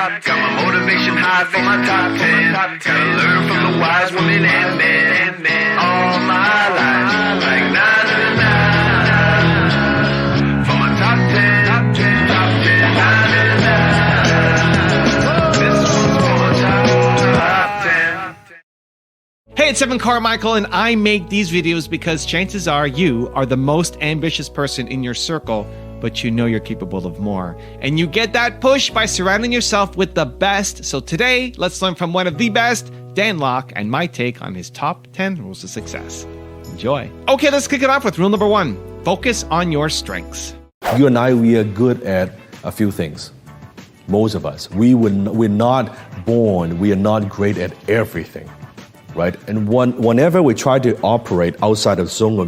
Got my motivation high for my top 10. Gotta learn from the wise women and men. All my life, like 9 to 9. For my top 10, 9 to 9. This one's for my top 10. Hey, it's Evan Carmichael, and I make these videos because chances are you are the most ambitious person in your circle, but you know you're capable of more. And you get that push by surrounding yourself with the best. So today, let's learn from one of the best, Dan Lok, and my take on his top 10 rules of success. Enjoy. Okay, let's kick it off with rule number 1. Focus on your strengths. You and I, we are good at a few things. Most of us. We're not born, we are not great at everything. Right? And whenever we try to operate outside of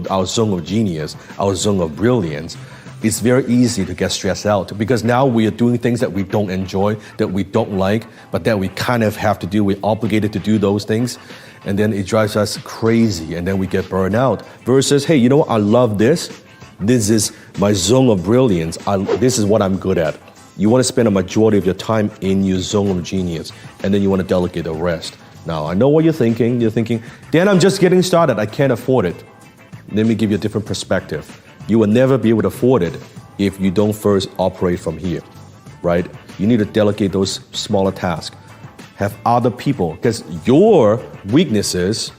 our zone of genius, our zone of brilliance, it's very easy to get stressed out because now we are doing things that we don't enjoy, that we don't like, but that we kind of have to do. We're obligated to do those things. And then it drives us crazy and then we get burned out. Versus, hey, you know what? I love this. This is my zone of brilliance. This is what I'm good at. You want to spend a majority of your time in your zone of genius and then you want to delegate the rest. Now, I know what you're thinking. You're thinking, Dan, I'm just getting started. I can't afford it. Let me give you a different perspective. You will never be able to afford it if you don't first operate from here, right? You need to delegate those smaller tasks. Have other people, because your weaknesses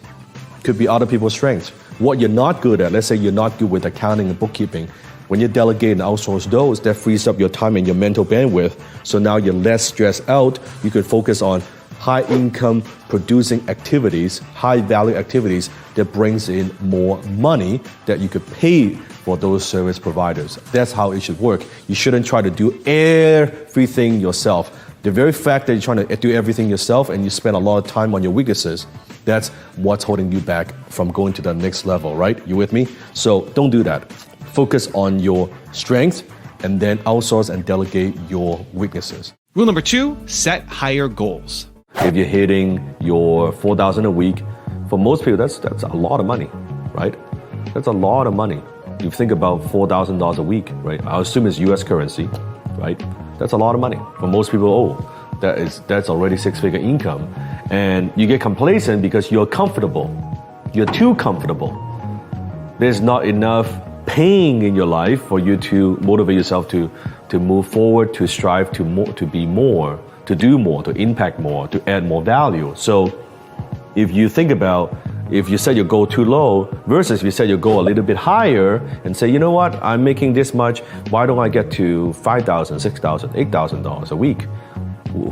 could be other people's strengths. What you're not good at, let's say you're not good with accounting and bookkeeping. When you delegate and outsource those, that frees up your time and your mental bandwidth. So now you're less stressed out. You can focus on high income producing activities, high value activities that brings in more money that you could pay for those service providers. That's how it should work. You shouldn't try to do everything yourself. The very fact that you're trying to do everything yourself and you spend a lot of time on your weaknesses, that's what's holding you back from going to the next level, right? You with me? So don't do that. Focus on your strengths and then outsource and delegate your weaknesses. Rule number 2, set higher goals. If you're hitting your $4,000 a week, for most people, that's a lot of money, right? That's a lot of money. You think about $4,000 a week, right? I assume it's US currency, right? That's a lot of money. For most people, that's already 6-figure income. And you get complacent because you're comfortable. You're too comfortable. There's not enough pain in your life for you to motivate yourself to move forward, to strive to be more, to do more, to impact more, to add more value. So if you think about, if you set your goal too low versus if you set your goal a little bit higher and say, you know what, I'm making this much, why don't I get to $5,000, $6,000, $8,000 a week?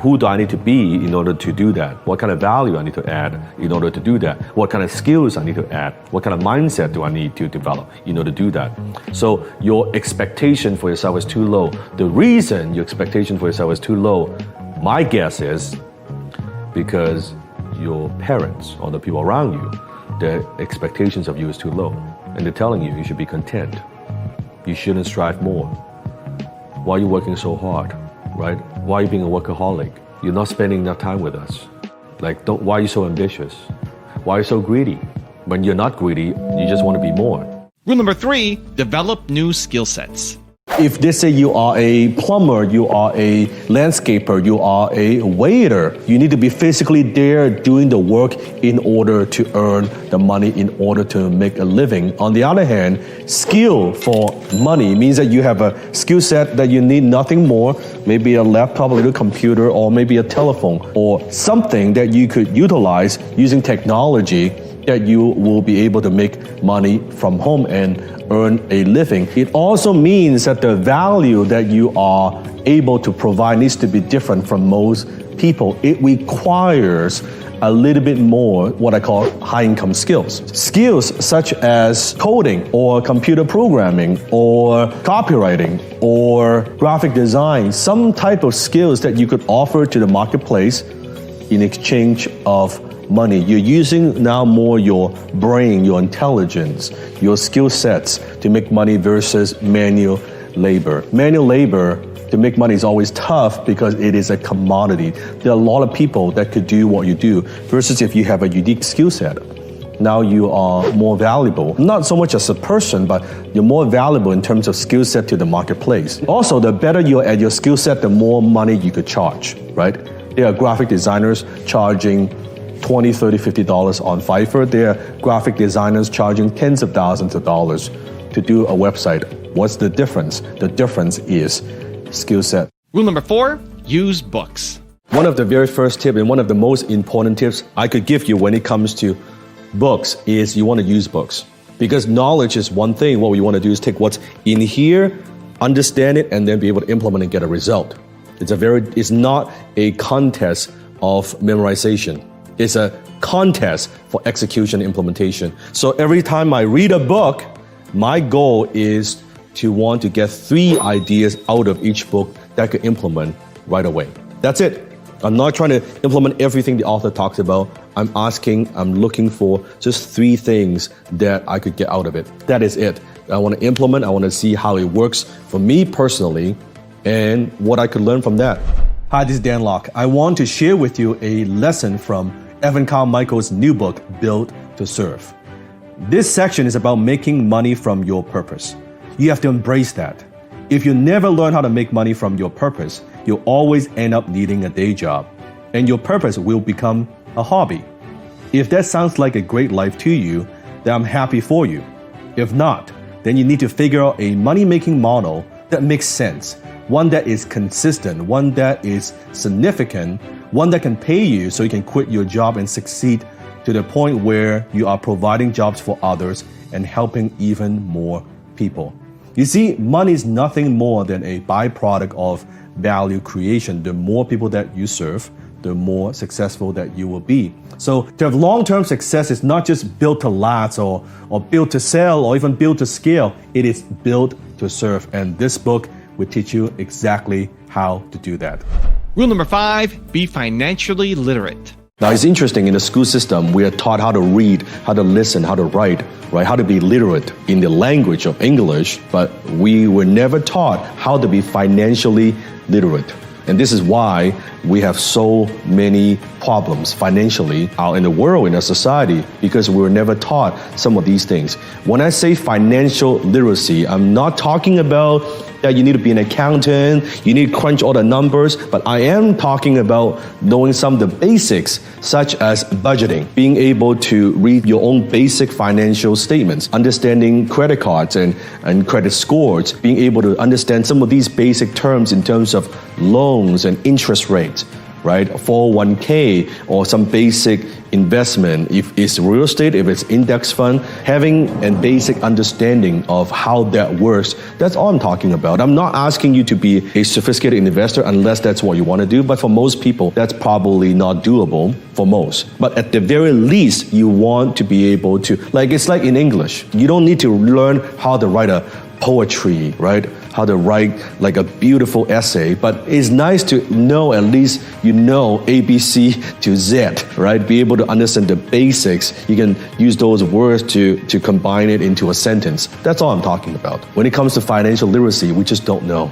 Who do I need to be in order to do that? What kind of value I need to add in order to do that? What kind of skills I need to add? What kind of mindset do I need to develop in order to do that? So your expectation for yourself is too low. The reason your expectation for yourself is too low, my guess is because your parents or the people around you, their expectations of you is too low. And they're telling you should be content. You shouldn't strive more. Why are you working so hard, right? Why are you being a workaholic? You're not spending enough time with us. Why are you so ambitious? Why are you so greedy? When you're not greedy, you just want to be more. Rule number 3, develop new skill sets. If they say you are a plumber, you are a landscaper, you are a waiter, you need to be physically there doing the work in order to earn the money, in order to make a living. On the other hand, skill for money means that you have a skill set that you need nothing more, maybe a laptop, a little computer, or maybe a telephone, or something that you could utilize using technology that you will be able to make money from home and earn a living. It also means that the value that you are able to provide needs to be different from most people. It requires a little bit more what I call high income skills. Skills such as coding or computer programming or copywriting or graphic design, some type of skills that you could offer to the marketplace in exchange of money. You're using now more your brain, your intelligence, your skill sets to make money versus manual labor. Manual labor to make money is always tough because it is a commodity. There are a lot of people that could do what you do versus if you have a unique skill set. Now you are more valuable, not so much as a person, but you're more valuable in terms of skill set to the marketplace. Also, the better you're at your skill set, the more money you could charge, right? There are graphic designers charging $20, $30, $50 on Fiverr. There are graphic designers charging tens of thousands of dollars to do a website. What's the difference? The difference is skill set. Rule number 4, use books. One of the very first tips and one of the most important tips I could give you when it comes to books is you want to use books. Because knowledge is one thing. What we want to do is take what's in here, understand it, and then be able to implement and get a result. It's not a contest of memorization. It's a contest for execution and implementation. So every time I read a book, my goal is to want to get 3 ideas out of each book that I could implement right away. That's it. I'm not trying to implement everything the author talks about. I'm looking for just 3 things that I could get out of it. That is it. I want to implement, I want to see how it works for me personally and what I could learn from that. Hi, this is Dan Lok. I want to share with you a lesson from Evan Carmichael's new book, Built to Serve. This section is about making money from your purpose. You have to embrace that. If you never learn how to make money from your purpose, you'll always end up needing a day job, and your purpose will become a hobby. If that sounds like a great life to you, then I'm happy for you. If not, then you need to figure out a money-making model that makes sense, one that is consistent, one that is significant, one that can pay you so you can quit your job and succeed to the point where you are providing jobs for others and helping even more people. You see, money is nothing more than a byproduct of value creation. The more people that you serve, the more successful that you will be. So to have long-term success is not just built to last or built to sell or even built to scale. It is built to serve. And this book will teach you exactly how to do that. Rule number 5, be financially literate. Now, it's interesting, in the school system, we are taught how to read, how to listen, how to write, right? How to be literate in the language of English, but we were never taught how to be financially literate. And this is why we have so many problems financially out in the world, in our society, because we were never taught some of these things. When I say financial literacy, I'm not talking about that you need to be an accountant, you need to crunch all the numbers, but I am talking about knowing some of the basics, such as budgeting, being able to read your own basic financial statements, understanding credit cards and credit scores, being able to understand some of these basic terms in terms of loans and interest rates, right? 401k or some basic investment, if it's real estate, if it's index fund, having a basic understanding of how that works, that's all I'm talking about. I'm not asking you to be a sophisticated investor unless that's what you want to do, but for most people, that's probably not doable for most. But at the very least, you want to be able to, it's like in English, you don't need to learn how to write a poetry, right? How to write like a beautiful essay, but it's nice to know at least you know ABC to Z, right? Be able to understand the basics. You can use those words to combine it into a sentence. That's all I'm talking about. When it comes to financial literacy, we just don't know.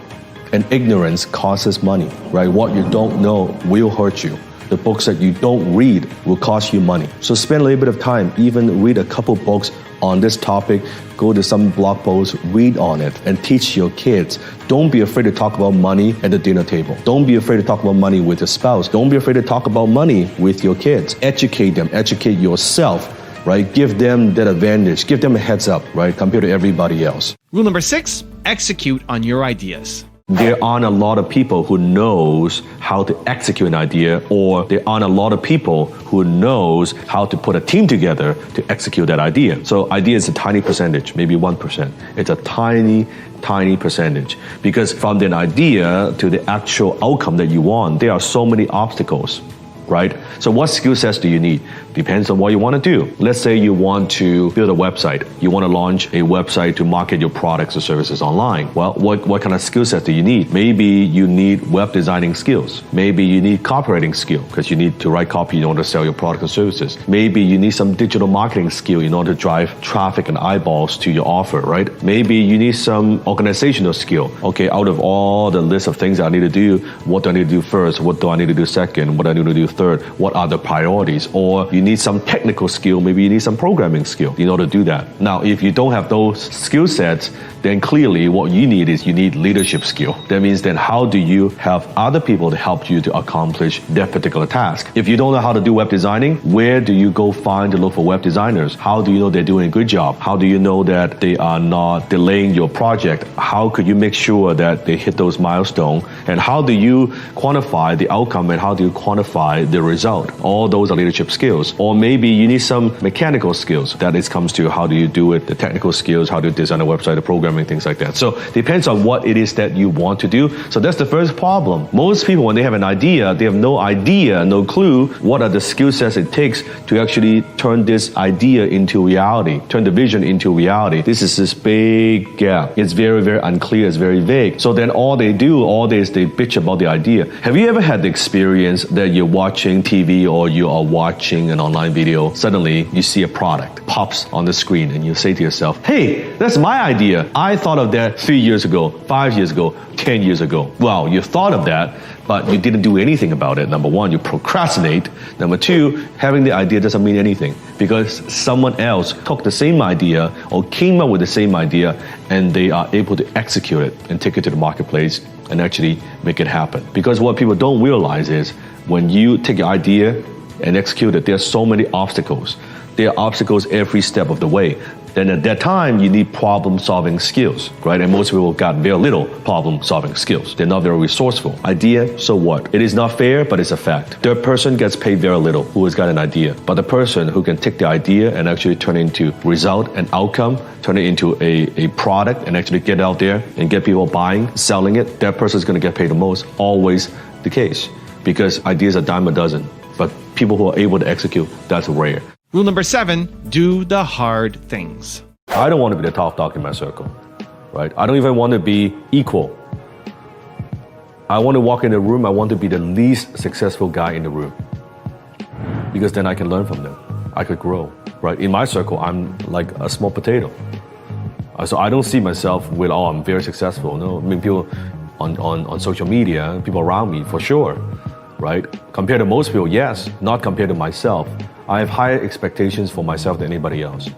And ignorance costs money, right? What you don't know will hurt you. The books that you don't read will cost you money. So spend a little bit of time, even read a couple books on this topic, go to some blog posts, read on it, and teach your kids. Don't be afraid to talk about money at the dinner table. Don't be afraid to talk about money with your spouse. Don't be afraid to talk about money with your kids. Educate them, educate yourself, right? Give them that advantage, give them a heads up, right? Compared to everybody else. Rule number 6, execute on your ideas. There aren't a lot of people who knows how to execute an idea, or there aren't a lot of people who knows how to put a team together to execute that idea. So idea is a tiny percentage, maybe 1%. It's a tiny percentage, because from the idea to the actual outcome that you want, there are so many obstacles, right? So what skill sets do you need? Depends on what you want to do. Let's say you want to build a website. You want to launch a website to market your products or services online. Well, what kind of skill sets do you need? Maybe you need web designing skills. Maybe you need copywriting skill because you need to write copy in order to sell your products and services. Maybe you need some digital marketing skill in order to drive traffic and eyeballs to your offer, right? Maybe you need some organizational skill. Okay, out of all the list of things that I need to do, what do I need to do first? What do I need to do second? What do I need to do third, what are the priorities? Or you need some technical skill, maybe you need some programming skill in order to do that. Now, if you don't have those skill sets, then clearly what you need is you need leadership skill. That means then how do you have other people to help you to accomplish that particular task? If you don't know how to do web designing, where do you go find to look for web designers? How do you know they're doing a good job? How do you know that they are not delaying your project? How could you make sure that they hit those milestones? And how do you quantify the outcome and how do you quantify the result? All those are leadership skills. Or maybe you need some mechanical skills. That it comes to how do you do it, the technical skills, how to design a website, the programming, things like that. So depends on what it is that you want to do. So that's the first problem. Most people, when they have an idea, they have no idea, no clue what are the skill sets it takes to actually turn this idea into reality, turn the vision into reality. This is this big gap. It's very, very unclear. It's very vague. So then all they do all day is they bitch about the idea. Have you ever had the experience that you're watching TV or you are watching an online video, suddenly you see a product pops on the screen and you say to yourself, hey, that's my idea. I thought of that 3 years ago, 5 years ago, 10 years ago. Well, you thought of that, but you didn't do anything about it. Number one, you procrastinate. Number two, having the idea doesn't mean anything because someone else took the same idea or came up with the same idea and they are able to execute it and take it to the marketplace and actually make it happen. Because what people don't realize is when you take your idea and execute it, there are so many obstacles. There are obstacles every step of the way. Then at that time, you need problem-solving skills, right? And most people got very little problem-solving skills. They're not very resourceful. Idea, so what? It is not fair, but it's a fact. The person gets paid very little who has got an idea. But the person who can take the idea and actually turn it into result and outcome, turn it into a product and actually get it out there and get people buying, selling it, that person is going to get paid the most. Always the case. Because ideas are dime a dozen. But people who are able to execute, that's rare. Rule number 7, do the hard things. I don't want to be the top dog in my circle, right? I don't even want to be equal. I want to walk in the room, I want to be the least successful guy in the room. Because then I can learn from them. I could grow, right? In my circle, I'm like a small potato. So I don't see myself with, oh, I'm very successful. No, I mean, people on social media, people around me, for sure, right? Compared to most people, yes. Not compared to myself. I have higher expectations for myself than anybody else.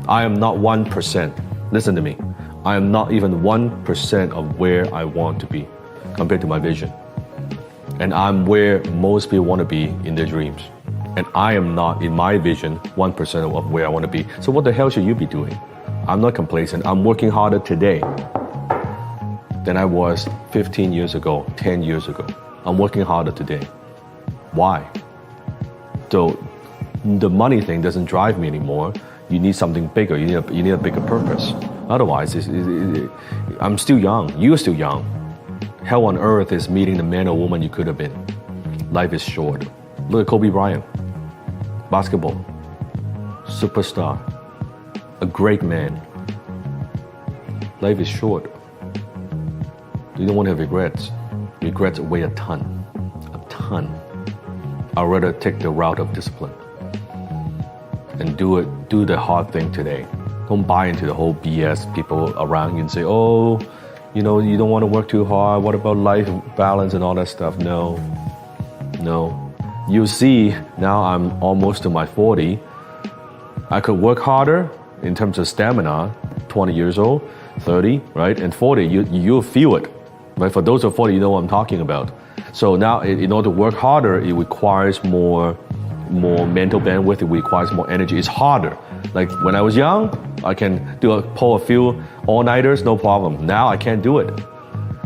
I am not 1%. Listen to me. I am not even 1% of where I want to be compared to my vision. And I'm where most people want to be in their dreams. And I am not, in my vision, 1% of where I want to be. So what the hell should you be doing? I'm not complacent. I'm working harder today than I was 15 years ago, 10 years ago. I'm working harder today. Why? So the money thing doesn't drive me anymore. You need something bigger. You need a bigger purpose. Otherwise, I'm still young. You're still young. Hell on earth is meeting the man or woman you could have been. Life is short. Look at Kobe Bryant. Basketball. Superstar. A great man. Life is short. You don't want to have regrets. Regrets weigh a ton. A ton. I'd rather take the route of discipline. And do the hard thing today. Don't buy into the whole BS people around you and say, oh, you know, you don't want to work too hard. What about life balance and all that stuff? No. You see, now I'm almost to my 40. I could work harder in terms of stamina, 20 years old, 30, right? And 40, you'll feel it. Right? For those of 40, you know what I'm talking about. So now in order to work harder, it requires more mental bandwidth, it requires more energy. It's harder. Like when I was young, I can pull a few all-nighters, no problem. Now I can't do it.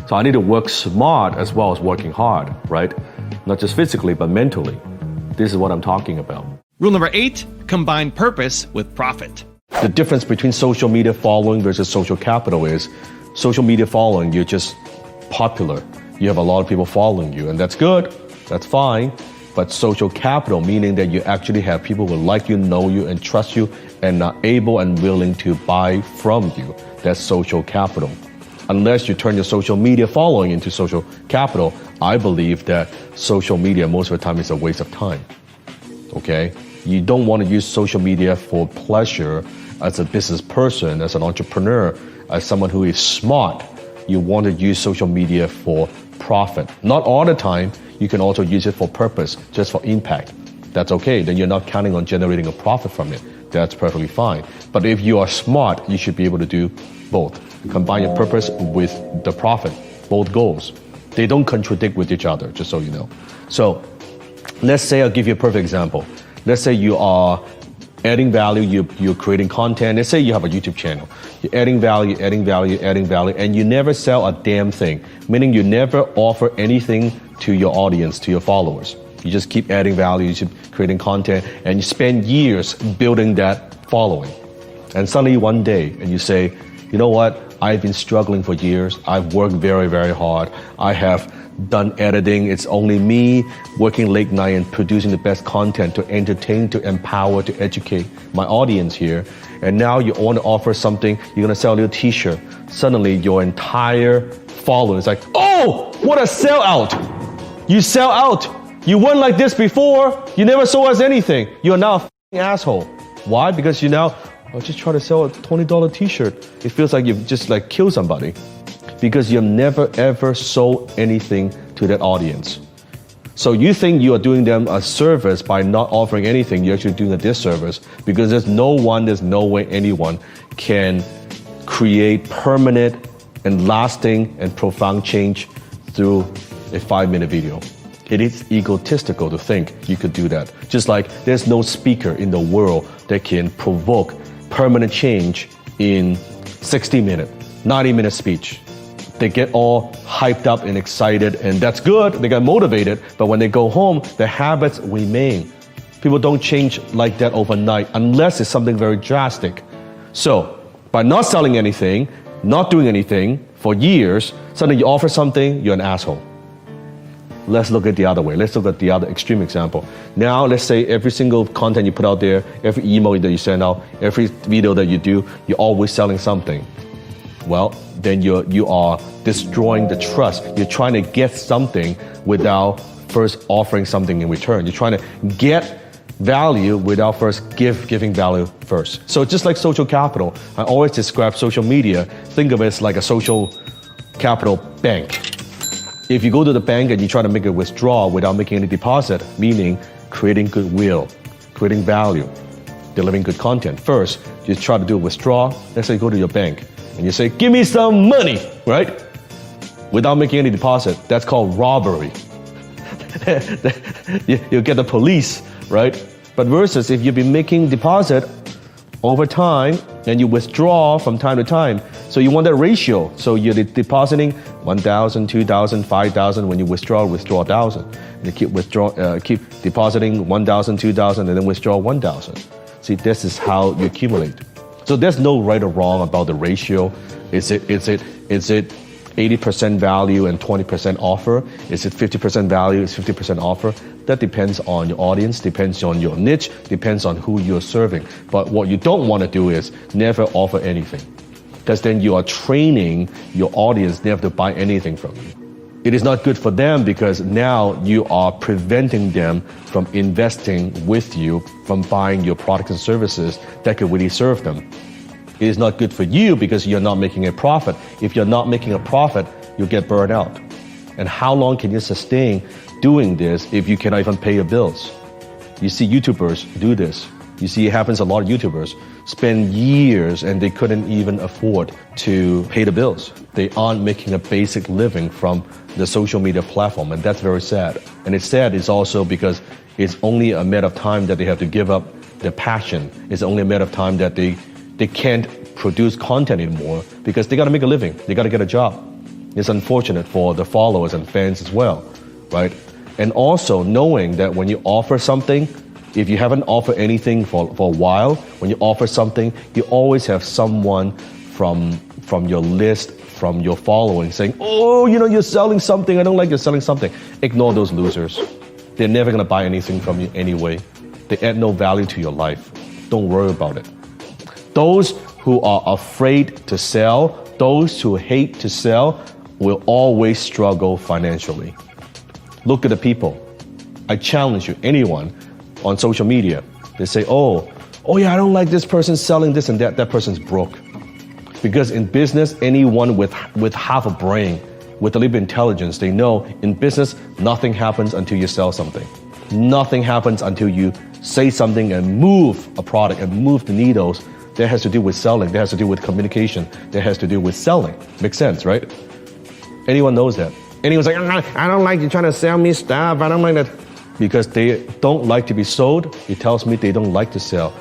So I need to work smart as well as working hard, right? Not just physically, but mentally. This is what I'm talking about. Rule number 8, combine purpose with profit. The difference between social media following versus social capital is social media following, you're just popular. You have a lot of people following you, and that's good. That's fine. But social capital, meaning that you actually have people who like you, know you, and trust you, and are able and willing to buy from you. That's social capital. Unless you turn your social media following into social capital, I believe that social media most of the time is a waste of time. Okay? You don't want to use social media for pleasure as a business person, as an entrepreneur, as someone who is smart. You want to use social media for profit. Not all the time. You can also use it for purpose, just for impact. That's okay. Then you're not counting on generating a profit from it. That's perfectly fine. But if you are smart, you should be able to do both. Combine your purpose with the profit, both goals. They don't contradict with each other, just so you know. So let's say, I'll give you a perfect example. Let's say you are adding value, you're creating content. Let's say you have a YouTube channel. You're adding value, and you never sell a damn thing, meaning you never offer anything to your audience, to your followers. You just keep adding value, you keep creating content, and you spend years building that following. And suddenly one day, and you say, you know what? I've been struggling for years. I've worked very, very hard. I have done editing. It's only me working late night and producing the best content to entertain, to empower, to educate my audience here. And now you want to offer something, you're going to sell a little t-shirt. Suddenly your entire following is like, oh, what a sellout. You sell out. You weren't like this before. You never sold us anything. You're now a f***ing asshole. Why? Because you now, I'll just try to sell a $20 t-shirt. It feels like you've just like killed somebody. Because you've never ever sold anything to that audience. So you think you are doing them a service by not offering anything, you're actually doing a disservice, because there's no way anyone can create permanent and lasting and profound change through a 5-minute video. It is egotistical to think you could do that. Just like there's no speaker in the world that can provoke permanent change in 60-minute, 90-minute speech. They get all hyped up and excited, and that's good. They get motivated, but when they go home, their habits remain. People don't change like that overnight unless it's something very drastic. So, by not selling anything, not doing anything for years, suddenly you offer something, you're an asshole. Let's look at the other way. Let's look at the other extreme example. Now, let's say every single content you put out there, every email that you send out, every video that you do, you're always selling something. Well, then you are destroying the trust. You're trying to get something without first offering something in return. You're trying to get value without first giving value first. So just like social capital, I always describe social media, think of it as like a social capital bank. If you go to the bank and you try to make a withdrawal without making any deposit, meaning creating goodwill, creating value, delivering good content. First, you try to do a withdrawal. Let's say you go to your bank and you say, give me some money, right? Without making any deposit. That's called robbery. You'll get the police, right? But versus if you've been making deposit over time and you withdraw from time to time, so you want that ratio. So you're depositing 1,000, 2,000, 5,000. When you withdraw 1,000. And you keep depositing 1,000, 2,000, and then withdraw 1,000. See, this is how you accumulate. So there's no right or wrong about the ratio. Is it 80% value and 20% offer? Is it 50% value, is 50% offer? That depends on your audience, depends on your niche, depends on who you're serving. But what you don't want to do is never offer anything, because then you are training your audience never to buy anything from you. It is not good for them because now you are preventing them from investing with you, from buying your products and services that could really serve them. It is not good for you because you're not making a profit. If you're not making a profit, you'll get burned out. And how long can you sustain doing this if you cannot even pay your bills? You see YouTubers do this. You see it happens a lot of YouTubers spend years and they couldn't even afford to pay the bills. They aren't making a basic living from the social media platform, and that's very sad. And it's sad is also because it's only a matter of time that they have to give up their passion. It's only a matter of time that they can't produce content anymore because they got to make a living. They got to get a job. It's unfortunate for the followers and fans as well, right? And also knowing that when you offer something, if you haven't offered anything for a while, when you offer something, you always have someone from your list, from your following saying, oh, you're selling something. I don't like you're selling something. Ignore those losers. They're never going to buy anything from you anyway. They add no value to your life. Don't worry about it. Those who are afraid to sell, those who hate to sell, will always struggle financially. Look at the people. I challenge you, anyone on social media, they say, oh yeah, I don't like this person selling this and that person's broke. Because in business, anyone with half a brain with a little bit of intelligence, they know in business, nothing happens until you sell something. Nothing happens until you say something and move a product and move the needles. That has to do with selling. That has to do with communication. That has to do with selling. Makes sense, right? Anyone knows that. Anyone's like, I don't like you trying to sell me stuff. I don't like that. Because they don't like to be sold, it tells me they don't like to sell.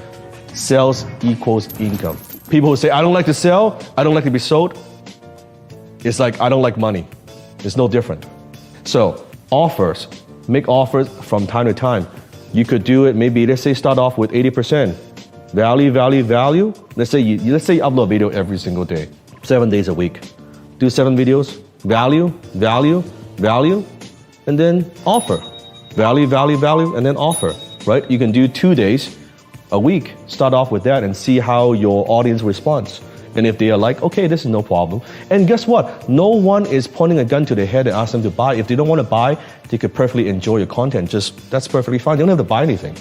Sales equals income. People who say, I don't like to sell, I don't like to be sold, it's like, I don't like money. It's no different. So, offers. Make offers from time to time. You could do it, maybe, let's say, start off with 80%. Value. Let's say you upload a video every single day, 7 days a week. Do 7 videos, value, and then offer. Value, and then offer, right? You can do 2 days a week. Start off with that and see how your audience responds. And if they are like, okay, this is no problem. And guess what? No one is pointing a gun to their head and ask them to buy. If they don't want to buy, they could perfectly enjoy your content. That's perfectly fine. They don't have to buy anything,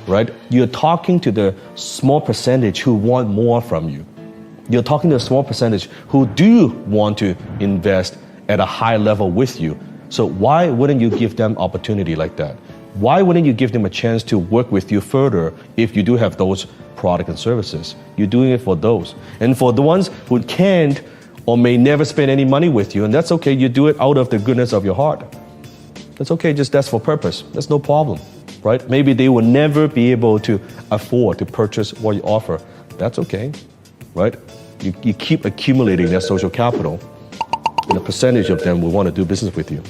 right? You're talking to the small percentage who want more from you. You're talking to a small percentage who do want to invest at a high level with you. So why wouldn't you give them opportunity like that? Why wouldn't you give them a chance to work with you further if you do have those products and services? You're doing it for those. And for the ones who can't or may never spend any money with you, and that's okay, you do it out of the goodness of your heart. That's okay, just that's for purpose. That's no problem, right? Maybe they will never be able to afford to purchase what you offer. That's okay, right? You keep accumulating that social capital, and a percentage of them will want to do business with you.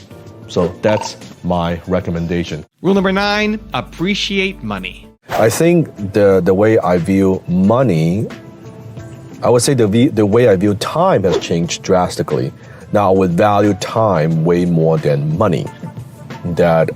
So that's my recommendation. Rule number 9, appreciate money. I think the way I view money, I would say the way I view time has changed drastically. Now I would value time way more than money. That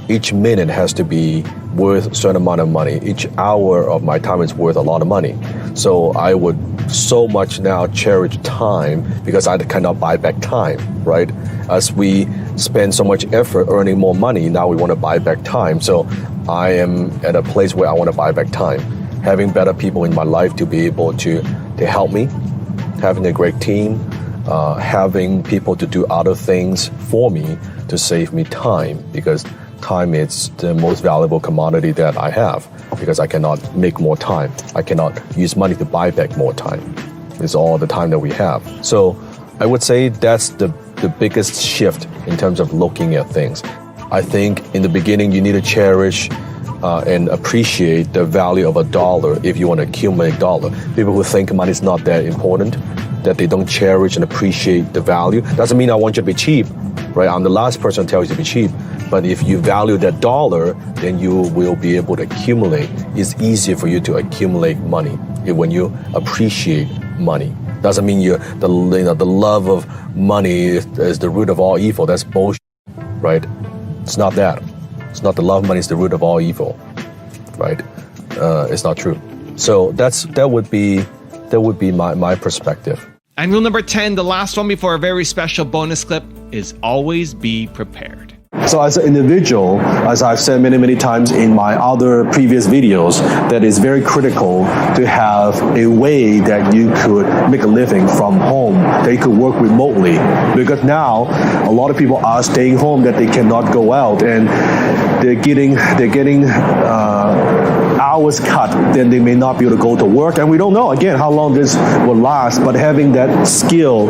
each minute has to be worth a certain amount of money. Each hour of my time is worth a lot of money. So I would so much now cherish time because I cannot buy back time, right? As we spend so much effort earning more money, now we want to buy back time. So I am at a place where I want to buy back time. Having better people in my life to be able to help me, having a great team, having people to do other things for me to save me time, because time is the most valuable commodity that I have, because I cannot make more time. I cannot use money to buy back more time. It's all the time that we have. So I would say that's the biggest shift in terms of looking at things. I think in the beginning you need to cherish and appreciate the value of a dollar if you want to accumulate dollar. People who think money is not that important, that they don't cherish and appreciate the value, doesn't mean I want you to be cheap, right? I'm the last person to tell you to be cheap. But if you value that dollar, then you will be able to accumulate. It's easier for you to accumulate money when you appreciate money. Doesn't mean the love of money is the root of all evil. That's bullshit, right? It's not that. It's not the love of money is the root of all evil, right? It's not true. So that would be my perspective. And rule number 10, the last one before a very special bonus clip, is always be prepared. So as an individual, as I've said many times in my other previous videos, that it's very critical to have a way that you could make a living from home, that you could work remotely. Because now, a lot of people are staying home, that they cannot go out, and they're getting hours cut, then they may not be able to go to work. And we don't know, again, how long this will last, but having that skill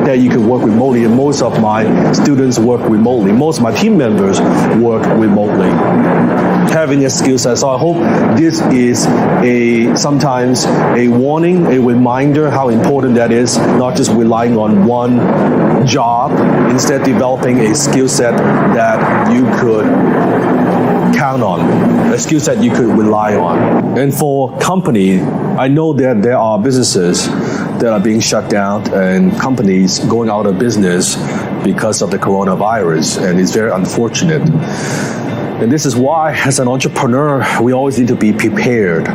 that you can work remotely, and most of my students work remotely. Most of my team members work remotely. Having a skill set. So I hope this is sometimes a warning, a reminder how important that is, not just relying on one job, instead developing a skill set that you could count on, a skill set you could rely on. And for company, I know that there are businesses that are being shut down and companies going out of business because of the coronavirus, and it's very unfortunate. And this is why, as an entrepreneur, we always need to be prepared.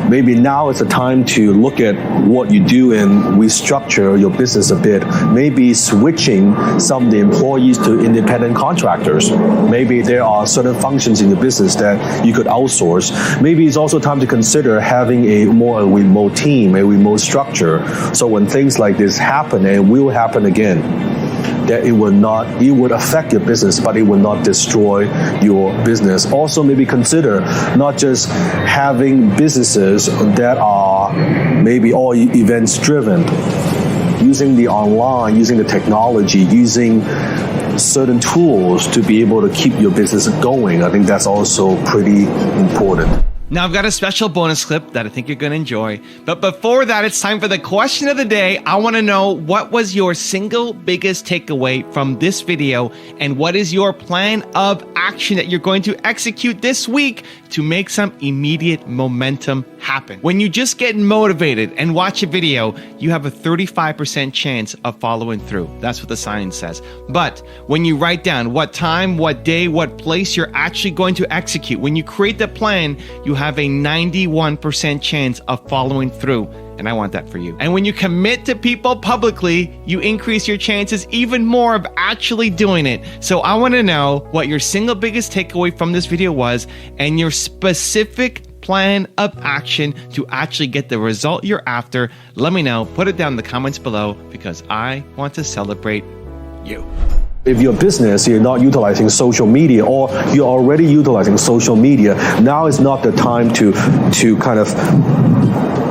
Maybe now is the time to look at what you do and restructure your business a bit. Maybe switching some of the employees to independent contractors. Maybe there are certain functions in the business that you could outsource. Maybe it's also time to consider having a more remote team, a remote structure. So when things like this happen, and will happen again, that it would affect your business, but it will not destroy your business. Also, maybe consider not just having businesses that are maybe all events driven, using the online, using the technology, using certain tools to be able to keep your business going. I think that's also pretty important. Now, I've got a special bonus clip that I think you're going to enjoy. But before that, it's time for the question of the day. I want to know, what was your single biggest takeaway from this video? And what is your plan of action that you're going to execute this week to make some immediate momentum happen? When you just get motivated and watch a video, you have a 35% chance of following through. That's what the science says. But when you write down what time, what day, what place you're actually going to execute, when you create the plan, you have a 91% chance of following through. And I want that for you. And when you commit to people publicly, you increase your chances even more of actually doing it. So I want to know what your single biggest takeaway from this video was, and your specific plan of action to actually get the result you're after. Let me know. Put it down in the comments below, because I want to celebrate you. If your business, you're not utilizing social media, or you're already utilizing social media, now is not the time to kind of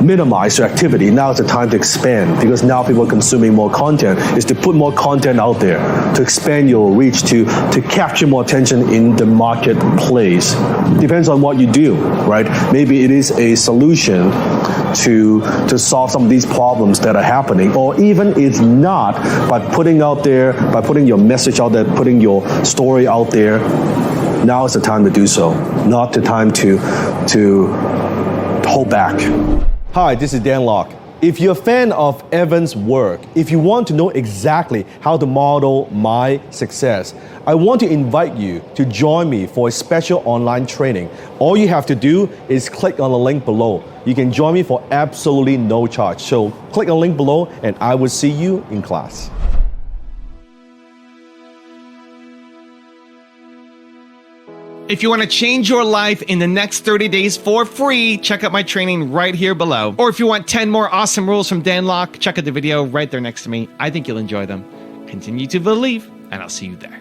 minimize your activity. Now is the time to expand, because now people are consuming more content. Is to put more content out there, to expand your reach, to capture more attention in the marketplace. Depends on what you do, right? Maybe it is a solution to solve some of these problems that are happening, or even it's not, by putting your message out there, putting your story out there. Now is the time to do so, not the time to hold back. Hi, this is Dan Lok. If you're a fan of Evan's work, if you want to know exactly how to model my success, I want to invite you to join me for a special online training. All you have to do is click on the link below. You can join me for absolutely no charge. So click on the link below and I will see you in class. If you want to change your life in the next 30 days for free, check out my training right here below. Or if you want 10 more awesome rules from Dan Lok, check out the video right there next to me. I think you'll enjoy them. Continue to believe, and I'll see you there.